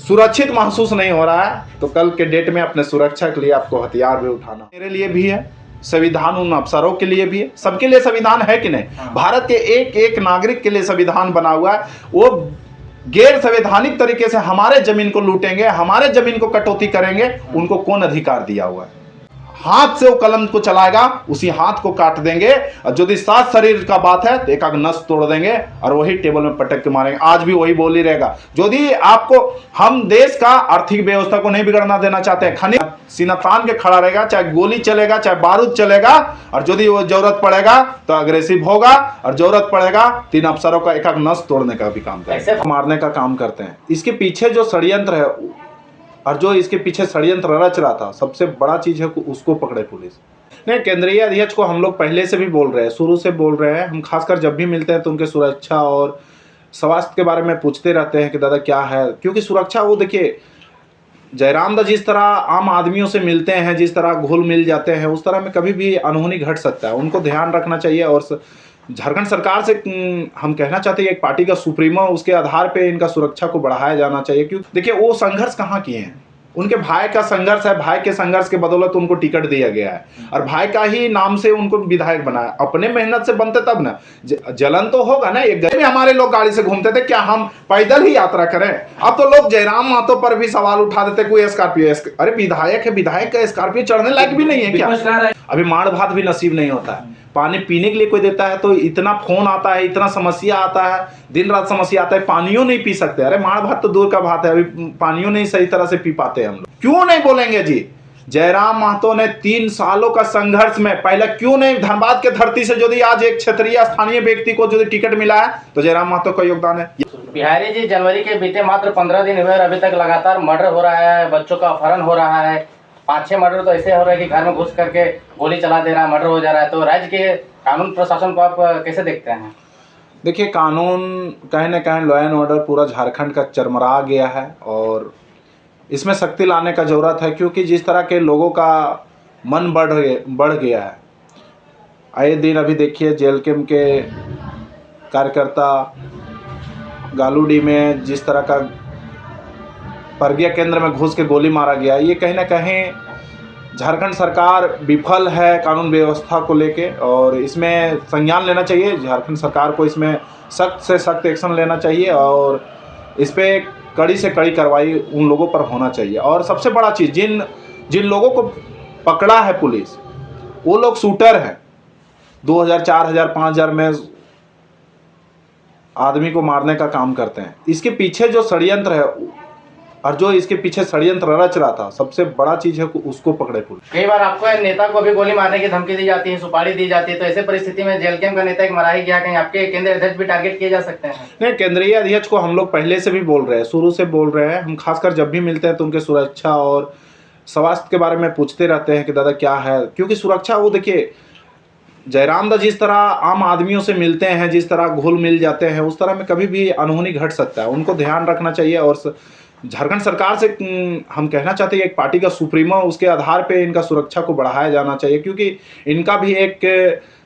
सुरक्षित महसूस नहीं हो रहा है तो कल के डेट में अपने सुरक्षा के लिए आपको हथियार भी उठाना, मेरे लिए भी है, संविधान उन अफसरों के लिए भी है, सबके लिए संविधान है कि नहीं। भारत के एक एक नागरिक के लिए संविधान बना हुआ है। वो गैर संवैधानिक तरीके से हमारे जमीन को लूटेंगे, हमारे जमीन को कटौती करेंगे, उनको कौन अधिकार दिया हुआ है। हाथ से वो कलम को चलाएगा, उसी हाथ को काट देंगे, और यदि सात शरीर का बात है तो एक आग नस तोड़ देंगे और वही टेबल में पटक के मारेंगे। आज भी वही बोल ही रहेगा। यदि आपको, हम देश का आर्थिक व्यवस्था को नहीं बिगड़ना देना चाहते हैं, खनिज सीना तान के खड़ा रहेगा, चाहे गोली चलेगा चाहे बारूद चलेगा, और यदि वो जरूरत पड़ेगा तो अग्रेसिव होगा, और जरूरत पड़ेगा 3 अफसरों का एक आग नस तोड़ने का भी काम करते हैं, मारने का काम करते हैं। इसके पीछे जो षड्यंत्र है और जो इसके पीछे षड्यंत्र रच रहा था, सबसे बड़ा चीज है उसको पकड़े पुलिस। नहीं, केंद्रीय अध्यक्ष को हम लोग पहले से भी बोल रहे हैं, शुरू से बोल रहे हैं। हम खासकर जब भी मिलते हैं तो उनके सुरक्षा और स्वास्थ्य के बारे में पूछते रहते हैं कि दादा क्या है, क्योंकि सुरक्षा, वो देखिए जयराम दा जिस तरह आम आदमियों से मिलते हैं, जिस तरह घुल मिल जाते हैं, उस तरह में कभी भी अनहोनी घट सकता है। उनको ध्यान रखना चाहिए। और झारखंड सरकार से हम कहना चाहते हैं, एक पार्टी का सुप्रीमो, उसके आधार पे इनका सुरक्षा को बढ़ाया जाना चाहिए। क्योंकि देखिए वो संघर्ष कहाँ किए हैं, उनके भाई का संघर्ष है, भाई के संघर्ष के बदौलत उनको टिकट दिया गया है, और भाई का ही नाम से उनको विधायक बनाया। अपने मेहनत से बनते तब ना, जलन तो होगा ना। एक में हमारे लोग गाड़ी से घूमते थे, क्या हम पैदल ही यात्रा करें? अब तो लोग जयराम महतो पर भी सवाल उठा देते, कोई स्कॉर्पियो, अरे विधायक है, विधायक का स्कॉर्पियो चढ़ने लायक भी नहीं है क्या? अभी माड़ भात भी नसीब नहीं होता है, पानी पीने के लिए कोई देता है तो इतना फोन आता है, इतना समस्या आता है, दिन रात समस्या आता है, पानियों नहीं पी सकते। अरे माड़ भात तो दूर का बात है, अभी पानियों नहीं सही तरह से पी पाते हम लोग। क्यों नहीं बोलेंगे जी? जयराम महतो ने 3 सालों का संघर्ष में पहले क्यों नहीं, धनबाद के धरती से यदि आज एक क्षेत्रीय स्थानीय व्यक्ति को यदि टिकट मिला है तो जयराम महतो का योगदान है। बिहारी जी, जनवरी के बीते मात्र 15 दिन हुए और अभी तक लगातार मर्डर हो रहा है, बच्चों का अपहरण हो रहा है, 5-6 मर्डर तो ऐसे हो रहे हैं कि घर में घुस करके गोली चला दे रहा है, मर्डर हो जा रहा है। तो राज्य के कानून प्रशासन को आप कैसे देखते हैं? देखिए, कानून कहीं न कहीं लॉ एंड ऑर्डर पूरा झारखंड का चरमरा गया है, और इसमें सख्ती लाने का ज़रूरत है। क्योंकि जिस तरह के लोगों का मन बढ़ गया है, आए दिन अभी देखिए जेएलकेम के कार्यकर्ता गालूडी में जिस तरह का प्रज्ञा केंद्र में घुस के गोली मारा गया, ये कहीं न कहीं झारखंड सरकार विफल है कानून व्यवस्था को लेके, और इसमें संज्ञान लेना चाहिए। झारखंड सरकार को इसमें सख्त से सख्त एक्शन लेना चाहिए, और इस पे कड़ी से कड़ी कार्रवाई उन लोगों पर होना चाहिए। और सबसे बड़ा चीज़, जिन लोगों को पकड़ा है पुलिस, वो लोग शूटर हैं। 2000, 4000, 5000 में आदमी को मारने का काम करते हैं। इसके पीछे जो षड्यंत्र है और जो इसके पीछे षड्यंत्र रच रहा था, सबसे बड़ा चीज है उसको पकड़े पुलिस। कई बार आपको नेता को भी गोली मारने की धमकी दी जाती है, सुपारी दी जाती है, तो ऐसे परिस्थिति में जेएलकेम का नेता एक मरा ही गया, कहीं आपके केंद्रीय अध्यक्ष भी टारगेट किए जा सकते हैं? नहीं, केंद्रीय अध्यक्ष को हम लोग पहले से भी बोल रहे हैं, शुरू से बोल रहे हैं। हम खासकर जब भी मिलते हैं तो उनके सुरक्षा और स्वास्थ्य के बारे में पूछते रहते हैं कि दादा क्या है, क्योंकि सुरक्षा, वो देखिए जयराम दा जिस तरह आम आदमियों से मिलते हैं, जिस तरह घुल मिल जाते हैं, उस तरह में कभी भी अनहोनी घट सकता है। उनको ध्यान रखना चाहिए। और झारखंड सरकार से हम कहना चाहते हैं, एक पार्टी का सुप्रीमो, उसके आधार पे इनका सुरक्षा को बढ़ाया जाना चाहिए। क्योंकि इनका भी एक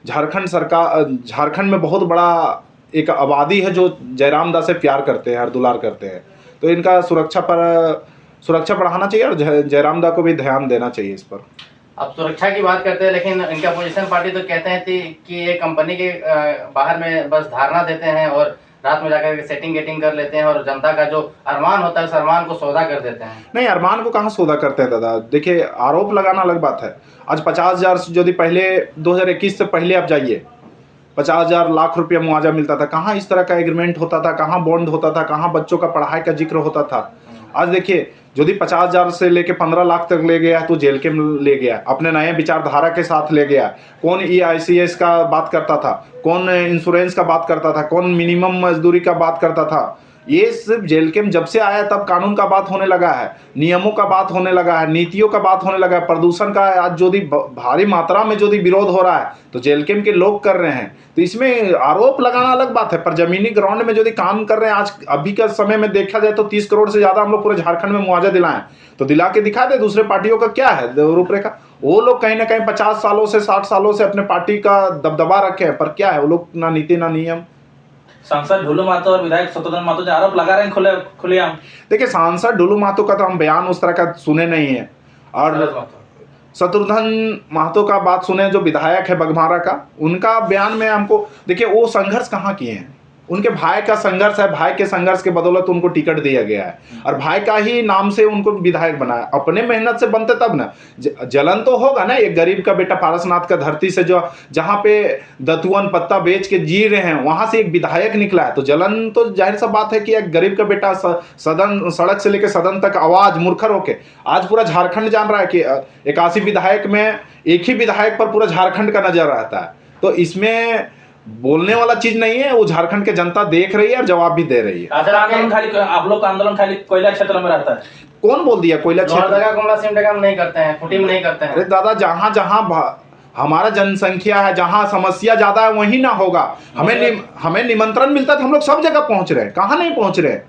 झारखंड में बहुत बड़ा एक आबादी है जो जयराम दा से प्यार करते हैं और दुलार करते हैं, तो इनका सुरक्षा बढ़ाना चाहिए, और जयराम दा को भी ध्यान देना चाहिए इस पर। अब सुरक्षा की बात करते हैं, लेकिन इनका अपोजिशन पार्टी तो कहते हैं कि ये कंपनी के बाहर में बस धारणा देते हैं और रात में जाकर सेटिंग गेटिंग कर लेते हैं, और जनता का जो अरमान होता है उस अरमान को सौदा कर देते हैं। नहीं, अरमान को कहाँ सौदा करते हैं दादा? देखिए, आरोप लगाना अलग बात है। आज 50,000 यदि पहले 2021 से पहले आप जाइए, 50,000 लाख रुपया मुआवजा मिलता था। कहाँ इस तरह का एग्रीमेंट होता था, कहाँ बॉन्ड होता था, कहाँ बच्चों का पढ़ाई का जिक्र होता था? आज देखिए, यदि 50,000 से लेके 15 लाख तक ले गया तो जेएलकेम ले गया, अपने नए विचारधारा के साथ ले गया। कौन EICS का बात करता था, कौन इंश्योरेंस का बात करता था, कौन मिनिमम मजदूरी का बात करता था? ये सिर्फ जेएलकेम जब से आया तब कानून का बात होने लगा है, नियमों का बात होने लगा है, नीतियों का बात होने लगा है, प्रदूषण का आज जो भारी मात्रा में जो विरोध हो रहा है तो जेएलकेम के लोग कर रहे हैं। तो इसमें आरोप लगाना अलग बात है, पर जमीनी ग्राउंड में जो काम कर रहे हैं, आज अभी के समय में देखा जाए तो 30 करोड़ से ज्यादा हम लोग पूरे झारखंड में मुआवजा दिलाएं, तो दिला के दिखा दे। दूसरे पार्टियों का क्या है रूपरेखा? वो लोग कहीं ना कहीं 50 सालों से 60 सालों से अपने पार्टी का दबदबा रखे हैं, पर क्या है, वो लोग ना नीति ना नियम। सांसद ढुलू महतो और विधायक शत्रुघ्न महतो जो आरोप लगा रहे हैं खुलेआम। देखिए, सांसद ढुलू महतो का तो हम बयान उस तरह का सुने नहीं है, और शत्रुघ्न महतो का बात सुने जो विधायक है बघमारा का, उनका बयान में हमको, देखिए वो संघर्ष कहाँ किए हैं, उनके भाई का संघर्ष है, भाई के संघर्ष के बदौलत उनको टिकट दिया गया है, और भाई का ही नाम से उनको विधायक बनाया। अपने मेहनत से बनते तब ना, जलन तो होगा ना। एक गरीब का बेटा पारसनाथ का धरती से जो जहाँ पे दतुअन पत्ता बेच के जी रहे हैं, वहां से एक विधायक निकला है, तो जलन तो जाहिर सा बात है कि एक गरीब का बेटा सदन, सड़क से लेकर सदन तक आवाज मुरखर होके, आज पूरा झारखंड जान रहा है कि 81 विधायक में एक ही विधायक पर पूरा झारखंड का नजर रहता है। तो इसमें बोलने वाला चीज नहीं है, वो झारखंड के जनता देख रही है और जवाब भी दे रही है। आंदोलन खाली, आप लोग का आंदोलन खाली कोयला क्षेत्र में रहता है? कौन बोल दिया कोयला क्षेत्र नहीं करते हैं, फुटिंग नहीं करते हैं? अरे दादा, जहां जहां हमारा जनसंख्या है, जहां समस्या ज्यादा है, वहीं ना होगा। हमें निमंत्रण मिलता है तो हम लोग सब जगह पहुंच रहे हैं। कहां नहीं पहुंच रहे हैं,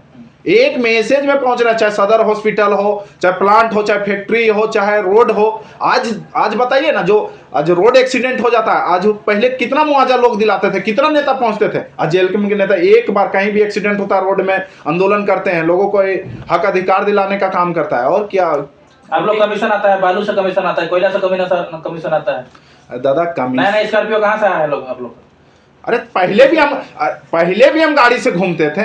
एक मैसेज में पहुंच रहा है, चाहे सदर हॉस्पिटल हो, चाहे प्लांट हो, चाहे फैक्ट्री हो, चाहे रोड हो। आज बताइए ना, जो आज रोड एक्सीडेंट हो जाता है, आज पहले कितना मुआवजा लोग दिलाते थे, कितना नेता पहुंचते थे। आज जेएलके के नेता एक बार कहीं भी एक्सीडेंट होता है, रोड में आंदोलन करते हैं, लोगों को हक अधिकार दिलाने का काम करता है। और क्या आप लोग कमीशन आता है, बालू से कमीशन आता है, कोयला से कमीशन आता है? दादा कमीशन नया स्कॉर्पियो कहाँ से आया है आप लोग? अरे पहले भी हम गाड़ी से घूमते थे,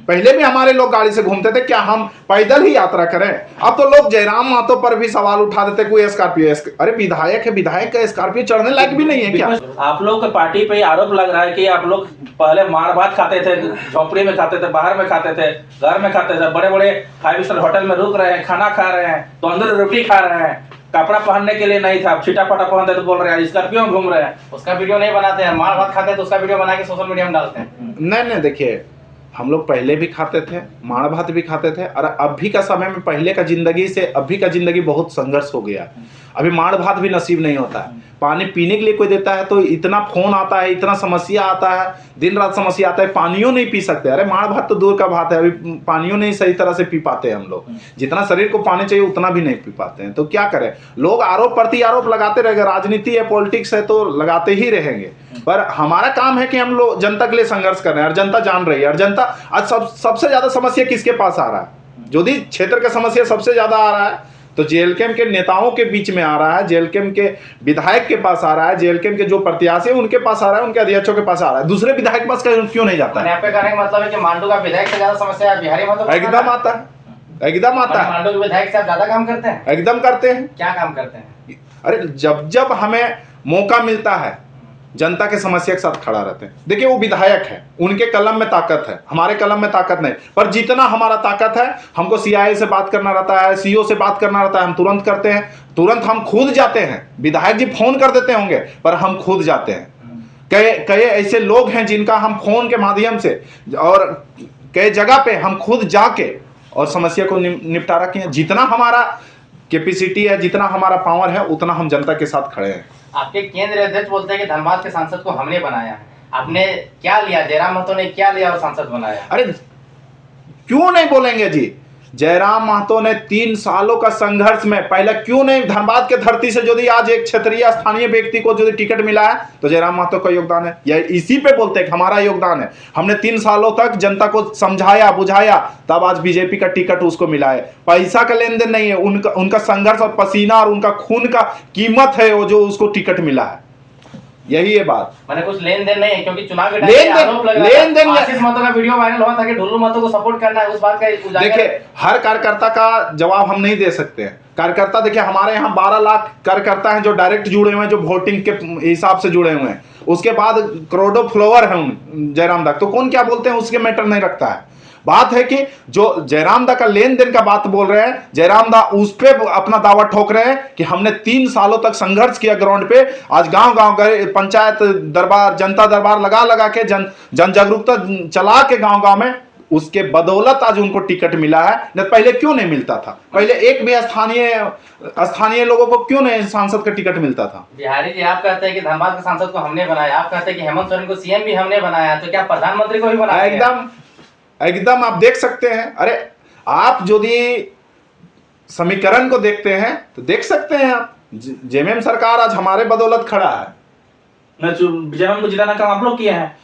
पहले भी हमारे लोग गाड़ी से घूमते थे। क्या हम पैदल ही यात्रा करें? अब तो लोग जयराम महतो पर भी सवाल उठा देते, कोई स्कॉर्पियो, अरे विधायक है, विधायक का स्कॉर्पियो चढ़ने लायक भी नहीं है क्या? आप लोग के पार्टी पे आरोप लग रहा है कि आप लोग पहले मार भात खाते थे, झोपड़ी में खाते थे, बाहर में खाते थे, घर में खाते थे, बड़े बड़े 5 स्टार होटल में रुक रहे हैं, खाना खा रहे हैं, तंदूरी रोटी खा रहे हैं, कपड़ा पहनने के लिए नहीं था, छिटा फटा पहनते तो बोल रहे हैं स्कॉर्पियो में घूम रहे हैं। उसका वीडियो नहीं बनाते हैं, मार भात खाते हैं तो उसका वीडियो बना के सोशल मीडिया में डालते हैं। नहीं, देखिए, हम लोग पहले भी खाते थे, माड़ भात भी खाते थे, और अभी का समय में पहले का जिंदगी से अभी का जिंदगी बहुत संघर्ष हो गया। अभी माड़ भात भी नसीब नहीं होता है। पानी पीने के लिए कोई देता है तो इतना फोन आता है, इतना समस्या आता है, दिन रात समस्या आता है, पानियों नहीं पी सकते। अरे माड़ भात तो दूर का बात है, अभी पानियों नहीं सही तरह से पी पाते हैं हम लोग। जितना शरीर को पानी चाहिए उतना भी नहीं पी पाते हैं। तो क्या करें, लोग आरोप प्रति आरोप लगाते रहेंगे, राजनीति है, पॉलिटिक्स है, तो लगाते ही रहेंगे। पर हमारा काम है कि हम लोग जनता के लिए संघर्ष कर रहे हैं, और जनता जान रही है। और जनता आज सबसे ज्यादा समस्या किसके पास आ रहा है? यदि क्षेत्र का समस्या सबसे ज्यादा आ रहा है तो जेएलके के नेताओं के बीच में आ रहा है, जेएलके के विधायक के पास आ रहा है, जेएलके के जो प्रत्याशी है उनके पास आ रहा है, उनके अध्यक्षों के पास आ रहा है। दूसरे विधायक पास क्यों नहीं जाता है? यहाँ पे कहने का मतलब है कि मांडू का विधायक से ज्यादा समस्या है बिहारी महतो? एकदम आता है, एकदम आता है। मांडू के विधायक से आप ज्यादा काम करते हैं? एकदम करते हैं। क्या काम करते हैं? अरे जब हमें मौका मिलता है, जनता के समस्या के साथ खड़ा रहते हैं। देखिए, वो विधायक है, उनके कलम में ताकत है, हमारे कलम में ताकत नहीं। पर जितना हमारा ताकत है, हमको सीआईए से बात करना रहता है, सीओ से बात करना रहता है, हम तुरंत करते हैं, तुरंत हम खुद जाते हैं। विधायक जी फोन कर देते होंगे, पर हम खुद जाते हैं। कई ऐसे लोग हैं जिनका हम फोन के माध्यम से और कई जगह पे हम खुद जाके और समस्या को निपटारा किए। जितना हमारा कैपेसिटी है, जितना हमारा पावर है, उतना हम जनता के साथ खड़े हैं। आपके केंद्रीय अध्यक्ष बोलते हैं कि धनबाद के सांसद को हमने बनाया है। आपने क्या लिया? जयराम महतो ने क्या लिया और सांसद बनाया? अरे क्यों नहीं बोलेंगे जी? जयराम महतो ने 3 सालों का संघर्ष में पहले क्यों नहीं, धनबाद के धरती से यदि आज एक क्षेत्रीय स्थानीय व्यक्ति को यदि टिकट मिला है तो जयराम महतो का योगदान है। या इसी पे बोलते हैं कि हमारा योगदान है। हमने 3 सालों तक जनता को समझाया बुझाया, तब आज बीजेपी का टिकट उसको मिला है। पैसा का लेन देन नहीं है, उनका संघर्ष और पसीना और उनका खून का कीमत है वो, जो उसको टिकट मिला है। यही है बात। मैंने कुछ लेन देन नहीं है, क्योंकि चुनाव के टाइम आरोप लग रहा है। आशीष महतो का वीडियो वायरल हुआ था कि ढुल्लू महतो को सपोर्ट करना है, उस बात का देखिए, हर कार्यकर्ता का जवाब हम नहीं दे सकते हैं। कार्यकर्ता, देखिए हमारे यहाँ 12 लाख कार्यकर्ता हैं जो डायरेक्ट जुड़े हुए हैं, जो वोटिंग के हिसाब से जुड़े हुए हैं। उसके बाद करोड़ों फॉलोअर हैं जयराम दा, तो कौन क्या बोलते हैं उसके मैटर नहीं रखता है। बात है कि जो जयराम दा का लेन देन का बात बोल रहे हैं, जयराम दा उस पे अपना दावा ठोक रहे हैं कि हमने 3 सालों तक संघर्ष किया ग्राउंड पे। आज गांव गए, पंचायत दरबार, जनता दरबार लगा के जन जागरूकता चला के गांव में, उसके बदौलत आज उनको टिकट मिला है। नहीं पहले क्यों नहीं मिलता था? पहले एक भी स्थानीय लोगों को क्यों नहीं सांसद का टिकट मिलता था? बिहारी जी, आप कहते हैं कि धनबाद के सांसद को हमने बनाया, आप कहते हैं कि हेमंत सोरेन को सीएम भी हमने बनाया, तो क्या प्रधानमंत्री को भी बनाया? एकदम आप देख सकते हैं। अरे आप यदि समीकरण को देखते हैं तो देख सकते हैं आप, जेएमएम सरकार आज हमारे बदौलत खड़ा है। जेएमएम को जिलाना काम आप लोग किए हैं।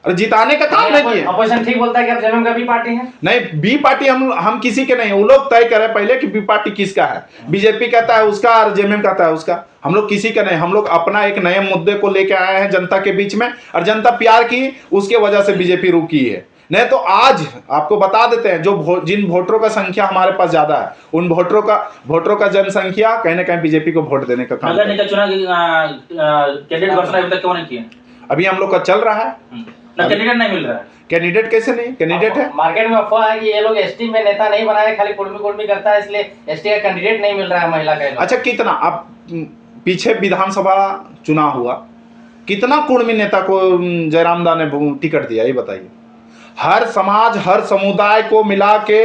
अरे जिताने का काम नहीं किए। अपोजिशन ठीक बोलता है कि आप जेएमएम का बी पार्टी है। नहीं, बी पार्टी हम किसी के नहीं, वो लोग तय करें पहले कि बी पार्टी किसका है। बीजेपी कहता है उसका और जेएमएम कहता है उसका। हम लोग किसी का नहीं, हम लोग अपना एक नए मुद्दे को लेके आए हैं जनता के बीच में, और जनता प्यार की, उसके वजह से बीजेपी रुकी है। नहीं तो आज आपको बता देते हैं, जो जिन वोटरों का संख्या हमारे पास ज्यादा है, उन वोटरों का जनसंख्या कहीं ना कहीं बीजेपी को वोट देने का काम। नगर निगम चुनाव कैंडिडेट घोषणा अभी तक क्यों नहीं किए? अभी हम लोग का चल रहा है ना, कैंडिडेट नहीं मिल रहा है। कैंडिडेट कैसे नहीं, कैंडिडेट है। मार्केट में अफवाह है कि ये लोग एसटी में नेता नहीं बनाए, खाली कुर्मी करता है, इसलिए एसटी का कैंडिडेट नहीं मिल रहा है महिला का। अच्छा, कितना अब पीछे विधानसभा चुनाव हुआ, कितना कुर्मी नेता को जयराम दा ने टिकट दिया, ये बताइए। हर समाज, हर समुदाय को मिला के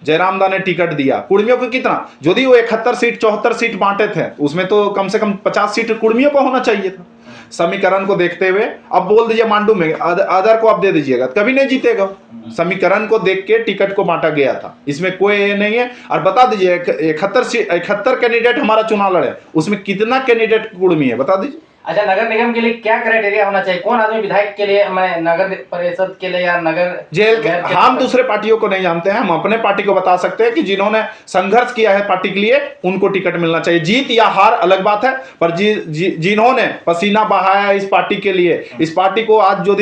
जयराम दा ने टिकट दिया। कुर्मियों को कितना, यदि वो 71 सीट 74 सीट बांटे थे, उसमें तो कम से कम 50 सीट कुर्मियों को होना चाहिए था। समीकरण को देखते हुए अब बोल दीजिए मांडू में अदर को आप दे दीजिएगा, कभी नहीं जीतेगा। समीकरण को देख के टिकट को बांटा गया था, इसमें कोई ये नहीं है। और बता दीजिए 71 कैंडिडेट हमारा चुनाव लड़े, उसमें कितना कैंडिडेट कुर्मी है, बता दीजिए। अच्छा, नगर निगम के लिए क्या क्राइटेरिया होना चाहिए? कौन आदमी विधायक के लिए, मैं नगर परिषद के लिए या नगर जेल के? हम दूसरे पार्टियों को नहीं जानते हैं, हम अपने पार्टी को बता सकते हैं कि जिन्होंने संघर्ष किया है पार्टी के लिए, उनको टिकट मिलना चाहिए। जीत या हार अलग बात है, पर जिन्होंने पसीना बहाया इस पार्टी के लिए, इस पार्टी को आज जो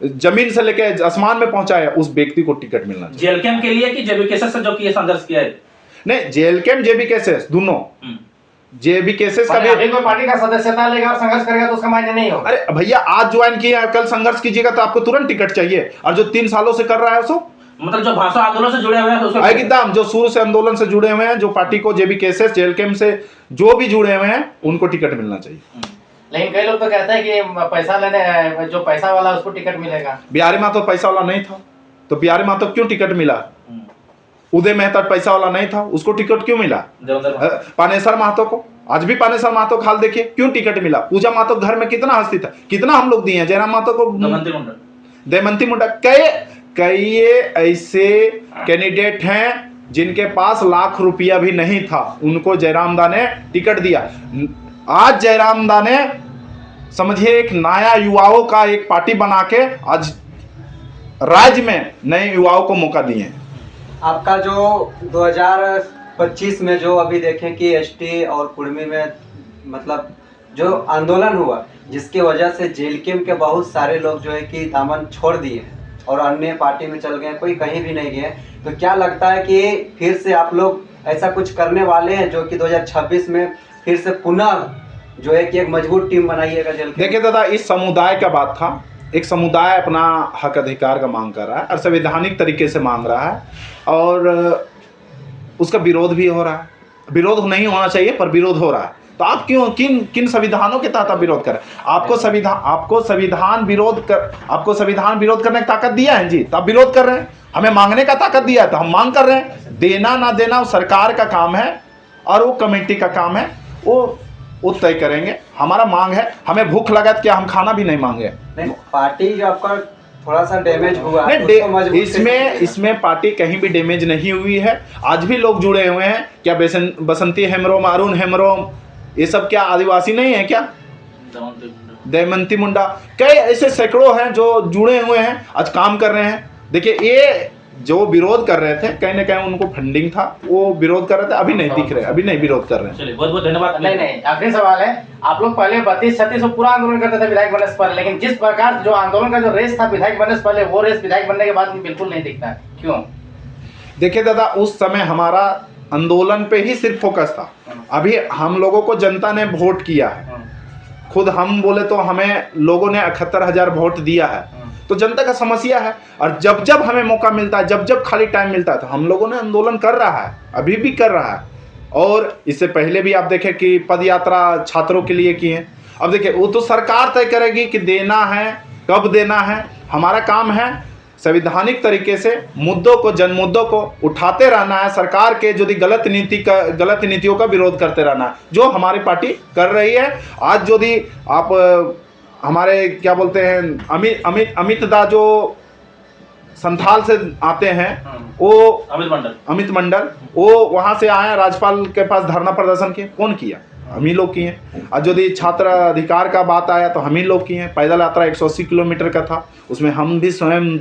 जमीन से लेकर आसमान में पहुंचाया, उस व्यक्ति को टिकट मिलना चाहिए। जेल कैंप के लिए कि जेबी केसेस से जो किए संघर्ष किया है? नहीं, जेल कैंप जेबी केसेस दोनों, जेबी केसेस का भी। अभी कोई पार्टी का सदस्यता लेगा और संघर्ष करेगा तो उसका मायने नहीं होगा। अरे भैया, आज ज्वाइन किया, कल संघर्ष कीजिएगा तो आपको तुरंत टिकट चाहिए, और जो 3 सालों से कर रहा है उसको, मतलब जो भाषा आंदोलन से जुड़े हुए हैं, एकदम जो शुरू से आंदोलन से जुड़े हुए हैं, जो पार्टी को जेबी केसेस जेल कैंप से जो भी जुड़े हुए हैं, उनको टिकट मिलना चाहिए। लेकिन कई लोग तो कहते हैं कि पैसा लेने, जो पैसा वाला उसको टिकट मिलेगा। बिहारी महतो पैसा वाला नहीं था, तो बिहारी महतो क्यों टिकट मिला? उदय मेहता पैसा वाला नहीं था, उसको टिकट क्यों मिला? पानेसर महतो को, आज भी पानेसर महतो खाल देखिए, क्यों टिकट मिला? पूजा महतो घर में कितना हस्ती था, कितना हम लोग दिए हैं जयराम महतो को, दमयंती मुंडा। कई ऐसे कैंडिडेट हैं जिनके पास लाख रुपया भी नहीं था, उनको जयराम दा ने टिकट दिया। आज जयराम दा ने समझिए एक नया युवाओं का एक पार्टी बना के आज राज्य में नए युवाओं को मौका दिए हैं। आपका जो 2025 में जो अभी देखें कि एसटी और कुर्मी में मतलब जो आंदोलन हुआ, जिसकी वजह से जेल कैंप के बहुत सारे लोग जो है कि दामन छोड़ दिए और अन्य पार्टी में चल गए, कोई कहीं भी नहीं गए, तो क्या लगता है कि फिर से आप लोग ऐसा कुछ करने वाले हैं जो कि 2026 में फिर से पुनः जो है कि एक मजबूत टीम बनाइएगा जेल कैंप? देखिए दादा, इस समुदाय का बात था, एक समुदाय अपना हक अधिकार का मांग कर रहा है और संवैधानिक तरीके से मांग रहा है, और उसका विरोध भी हो रहा है। विरोध नहीं होना चाहिए, पर विरोध हो रहा है। तो आप क्यों, किन संविधानों के तहत आप विरोध कर रहे हैं? आपको संविधान विरोध करने की ताकत दिया है जी, तो आप विरोध कर रहे हैं। हमें मांगने का ताकत दिया है तो हम मांग कर रहे हैं। देना ना देना वो सरकार का काम है और वो कमेटी का काम है, वो तय करेंगे। हमारा मांग है, हमें भूख लगा तो क्या हम खाना भी नहीं मांगे? नहीं, पार्टी जो आपका थोड़ा सा डैमेज हुआ नहीं, इसमें पार्टी कहीं भी डैमेज नहीं हुई है। आज भी लोग जुड़े हुए हैं। क्या बसंती हेम्ब्रोम, अरुण हेम्ब्रोम, ये सब क्या आदिवासी नहीं है क्या? दमयंती मुंडा, कई ऐसे सैकड़ों हैं जो जुड़े हुए हैं, आज काम कर रहे हैं। देखिए, ये जो विरोध कर रहे थे, कहीं ना कहीं उनको फंडिंग था, वो विरोध कर रहे थे, अभी नहीं दिख रहे, अभी नहीं विरोध कर रहे हैं। चलिए, बहुत बहुत धन्यवाद। नहीं, आखिरी सवाल है, आप लोग पहले 32-36 पूरा आंदोलन करते थे विधायक बनने से पहले, लेकिन जिस प्रकार जो आंदोलन का जो रेस था विधायक बनने से पहले, वो रेस विधायक बनने के बाद बिल्कुल नहीं दिखता है, क्यों? देखिए दादा, उस समय हमारा आंदोलन पे ही सिर्फ फोकस था। अभी हम लोगों को जनता ने वोट किया है, खुद हम बोले तो हमें लोगों ने 71,000 वोट दिया है, तो जनता का समस्या है। और जब जब हमें मौका मिलता है, जब जब खाली टाइम मिलता है, तो हम लोगों ने आंदोलन कर रहा है, अभी भी कर रहा है। और इससे पहले भी आप देखें कि पद यात्रा छात्रों के लिए की है। अब देखिए, वो तो सरकार तय करेगी कि देना है, कब देना है। हमारा काम है संवैधानिक तरीके से जन मुद्दों को उठाते रहना है, सरकार के जो गलत नीतियों का विरोध करते रहना है, जो हमारी पार्टी कर रही है। आज यदि आप हमारे क्या बोलते हैं अमित दा जो संथाल से आते हैं, वो अमित मंडल, वो वहां से आए, राज्यपाल के पास धरना प्रदर्शन किए, कौन किया? हम ही लोग किए हैं। और यदि छात्र अधिकार का बात आया तो हम ही लोग किए हैं। पैदल यात्रा 180 किलोमीटर का था, उसमें हम भी स्वयं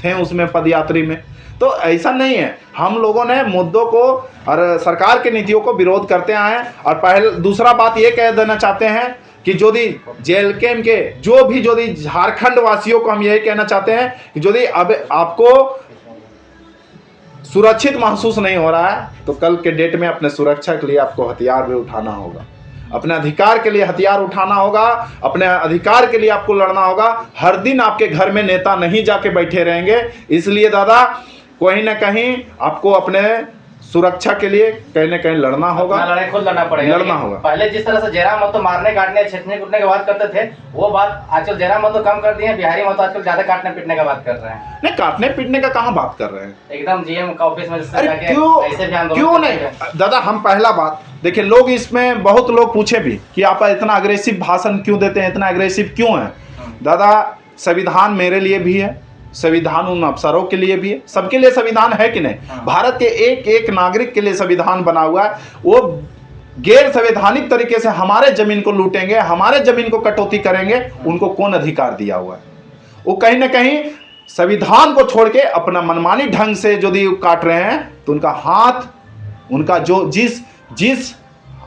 थे उसमें पदयात्री में। तो ऐसा नहीं है, हम लोगों ने मुद्दों को और सरकार के नीतियों को विरोध करते आए हैं। और पहले दूसरा बात ये कह देना चाहते हैं कि यदि जेएलकेएम के जो भी यदि झारखंड वासियों को हम यही कहना चाहते हैं कि यदि अब आपको सुरक्षित महसूस नहीं हो रहा है तो कल के डेट में अपने सुरक्षा के लिए आपको हथियार भी उठाना होगा, अपने अधिकार के लिए हथियार उठाना होगा, अपने अधिकार के लिए आपको लड़ना होगा। हर दिन आपके घर में नेता नहीं जाके बैठे रहेंगे। इसलिए दादा कहीं ना कहीं आपको अपने सुरक्षा के लिए कहीं ना कहीं लड़ना होगा, लड़ाई खुद लड़ना पड़ेगा, लड़ना होगा। पहले जिस तरह से जयराम महतो मारने काटने छेचने कूटने की बात करते थे, वो बात आजकल जयराम महतो कम कर दिए हैं। बिहारी महतो आजकल ज्यादा काटने पीटने का बात कर रहे हैं। नहीं, काटने पीटने का कहाँ बात कर रहे हैं, एकदम जीएम का ऑफिस में अरे क्यों नहीं दादा। हम पहला बात देखिए, लोग इसमें बहुत लोग पूछे भी कि आप इतना अग्रेसिव भाषण क्यों देते हैं, इतना अग्रेसिव क्यों है। दादा संविधान मेरे लिए भी है, संविधान उन अफसरों के लिए भी है, सबके लिए संविधान है कि नहीं। भारत के एक एक नागरिक के लिए संविधान बना हुआ है। वो गैर संवैधानिक तरीके से हमारे जमीन को लूटेंगे, हमारे जमीन को कटौती करेंगे, उनको कौन अधिकार दिया हुआ है। वो कहीं ना कहीं संविधान को छोड़ के अपना मनमानी ढंग से यदि काट रहे हैं तो उनका हाथ, उनका जो जिस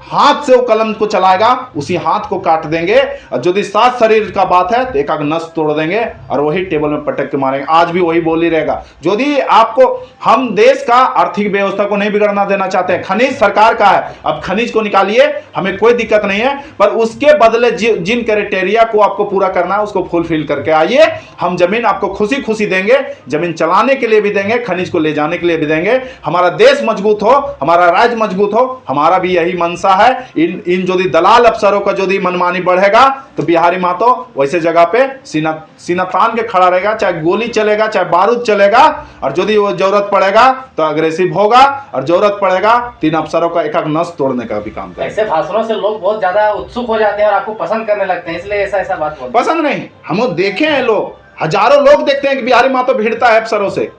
हाथ से वो कलम को चलाएगा उसी हाथ को काट देंगे। और यदि सात शरीर का बात है तो एक आग नस तोड़ देंगे और वही टेबल में पटक के मारेंगे। आज भी वही बोली रहेगा। यदि आपको, हम देश का आर्थिक व्यवस्था को नहीं बिगड़ना देना चाहते हैं, खनिज सरकार का है, अब खनिज को निकालिए, हमें कोई दिक्कत नहीं है, पर उसके बदले जिन क्राइटेरिया को आपको पूरा करना है उसको फुलफिल करके आइए। हम जमीन आपको खुशी खुशी देंगे, जमीन चलाने के लिए भी देंगे, खनिज को ले जाने के लिए भी देंगे। हमारा देश मजबूत हो, हमारा राज्य मजबूत हो, हमारा भी यही मंशा है। इन जो दलाल अफसरों का जो मनमानी बढ़ेगा तो बिहारी महतो वैसे जगह पे सीना तान के खड़ा रहेगा, चाहे गोली चलेगा चाहे बारूद चलेगा। और यदि वो जरूरत पड़ेगा तो अग्रेसिव होगा, और जरूरत पड़ेगा 3 अफसरों का एक एक नस तोड़ने का भी काम करेगा। ऐसे भाषणों से लोग बहुत ज्यादा उत्सुक हो जाते हैं और आपको पसंद करने लगते हैं, इसलिए ऐसा बात बोलते हैं। पसंद नहीं, हम देखे हैं, लोग हजारों लोग देखते हैं कि बिहारी महतो भिड़ता है अफसरों से।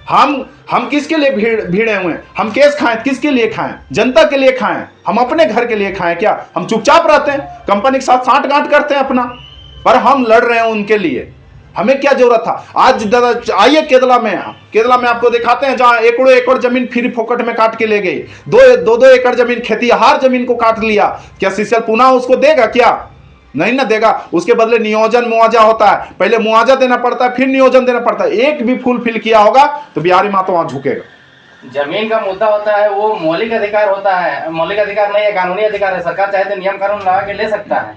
हम किसके लिए भिड़े हुए हैं? हम केस खाएं, किसके लिए खाएं? जनता के लिए खाएं, हम अपने घर के लिए खाएं क्या? हम चुपचाप रहते हैं, कंपनी के साथ साठगांठ करते हैं अपना, पर हम लड़ रहे हैं उनके लिए। हमें क्या जरूरत था? आज दादा आइए केरला में आपको दिखाते हैं, जहां एकड़ों एकड़ जमीन फ्री फोकट में काट के ले गई। 2 एकड़ जमीन, खेतीहार जमीन को काट लिया। क्या सीसीएल पुनः उसको देगा क्या? नहीं ना देगा। उसके बदले नियोजन मुआवजा होता है, पहले मुआवजा देना पड़ता है, फिर नियोजन देना पड़ता है। एक भी फुलफिल किया होगा तो बिहारी महतो वहां झुकेगा। जमीन का मुद्दा होता है, वो मौलिक अधिकार होता है, मौलिक अधिकार नहीं है, कानूनी अधिकार है। सरकार चाहे तो नियम कानून लगा के ले सकता है।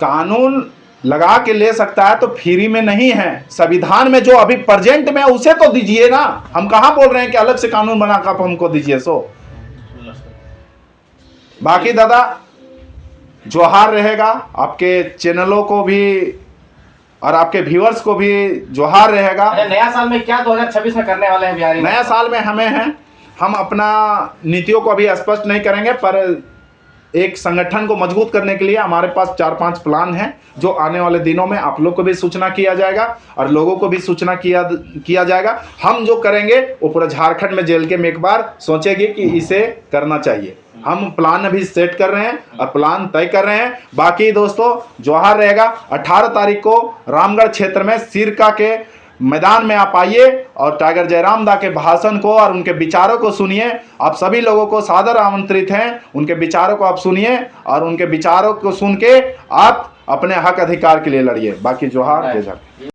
कानून लगा के ले सकता है तो फ्री में नहीं है। संविधान में जो अभी प्रेजेंट में उसे तो दीजिए ना। हम कहां बोल रहे हैं कि अलग से कानून बनाकर आप हमको दीजिए। बाकी दादा जोहार रहेगा, आपके चैनलों को भी और आपके व्यूअर्स को भी जोहार रहेगा। नया साल में क्या 2026 में करने वाले हैं बिहारी? नया साल में हम अपना नीतियों को अभी स्पष्ट नहीं करेंगे, पर एक संगठन को मजबूत करने के लिए हमारे पास 4-5 प्लान हैं, जो आने वाले दिनों में आप लोग को भी सूचना किया जाएगा और लोगों को भी सूचना किया जाएगा। हम जो करेंगे वो पूरा झारखंड में जेल के में एक बार सोचेंगे कि इसे करना चाहिए। हम प्लान अभी सेट कर रहे हैं और प्लान तय कर रहे हैं। बाकी दोस्तों जोहार रहेगा। 18 तारीख को रामगढ़ क्षेत्र में सिरका के मैदान में आप आइए और टाइगर जयराम दा के भाषण को और उनके विचारों को सुनिए। आप सभी लोगों को सादर आमंत्रित हैं, उनके विचारों को आप सुनिए और उनके विचारों को सुन के आप अपने हक अधिकार के लिए लड़िए। बाकी जोहार, जय झारखंड।